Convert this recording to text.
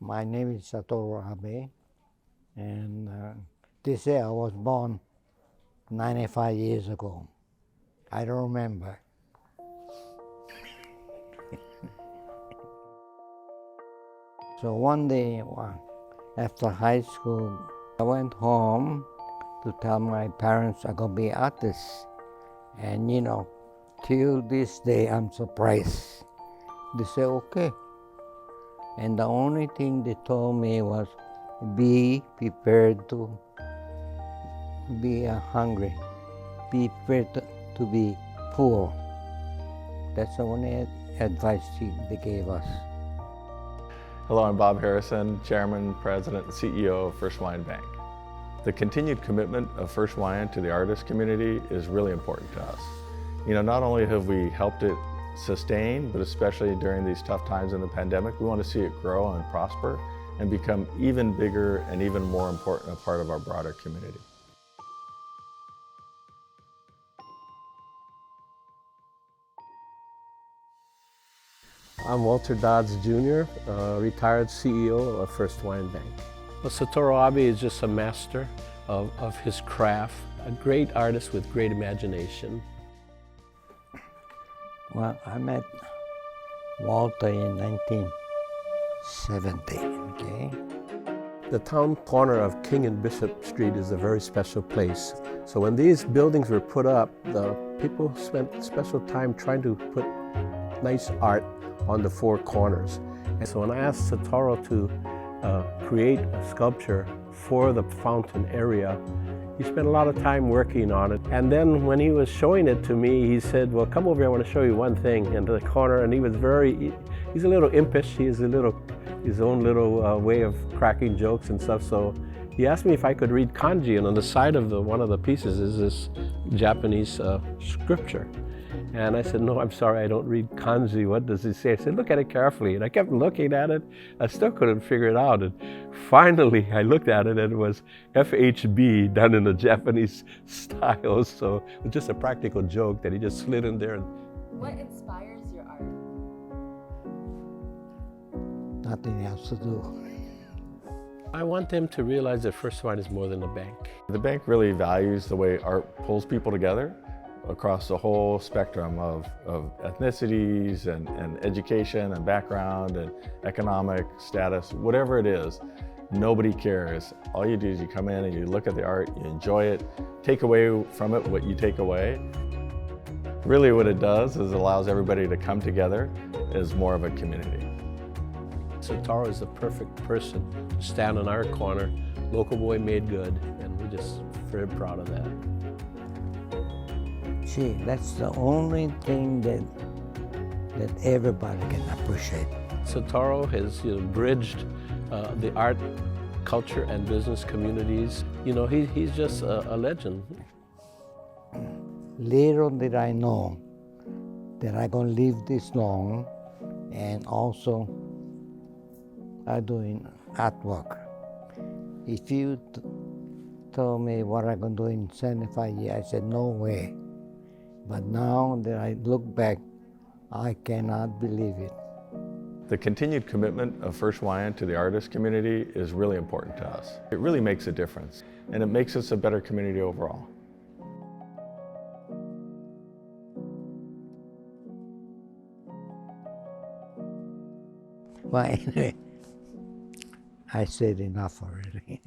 My name is Satoru Abe, and this year I was born 95 years ago. I don't remember. So one day, after high school, I went home to tell my parents I'm going to be an artist. And till this day I'm surprised. They say, okay. And the only thing they told me was, be prepared to be hungry. Be prepared to be poor. That's the only advice they gave us. Hello, I'm Bob Harrison, Chairman, President, and CEO of First Hawaiian Bank. The continued commitment of First Hawaiian to the artist community is really important to us. Not only have we helped it sustain, but especially during these tough times in the pandemic, we want to see it grow and prosper and become even bigger and even more important a part of our broader community. I'm Walter Dodds Jr., retired CEO of First Hawaiian Bank. Well, Satoru Abe is just a master of his craft, a great artist with great imagination. Well, I met Walter in 1970, okay? The town corner of King and Bishop Street is a very special place. So when these buildings were put up, the people spent special time trying to put nice art on the four corners. And so when I asked Satoru to create a sculpture for the fountain area, he spent a lot of time working on it. And then when he was showing it to me, he said, well, come over here, I want to show you one thing into the corner. And he was he's a little impish. He has his own little way of cracking jokes and stuff. So he asked me if I could read kanji, and on the side of one of the pieces is this Japanese scripture. And I said, no, I'm sorry, I don't read kanji. What does it say? I said, look at it carefully. And I kept looking at it. I still couldn't figure it out. And finally, I looked at it, and it was FHB done in a Japanese style. So it was just a practical joke that he just slid in there. What inspires your art? Nothing else to do. I want them to realize that First Hawaiian is more than a bank. The bank really values the way art pulls people together across the whole spectrum of ethnicities and education and background and economic status, whatever it is. Nobody cares. All you do is you come in and you look at the art, you enjoy it, take away from it what you take away. Really what it does is it allows everybody to come together as more of a community. Satoru is the perfect person to stand in our corner. Local boy made good, and we're just very proud of that. See, that's the only thing that everybody can appreciate. Satoru has bridged the art, culture, and business communities. He's just a legend. Little did I know that I'm going to live this long, and also I'm doing artwork. If you told me what I'm going to do in 75 years, I said, no way. But now that I look back, I cannot believe it. The continued commitment of First Hawaiian to the artist community is really important to us. It really makes a difference, and it makes us a better community overall. Well, anyway, I said enough already.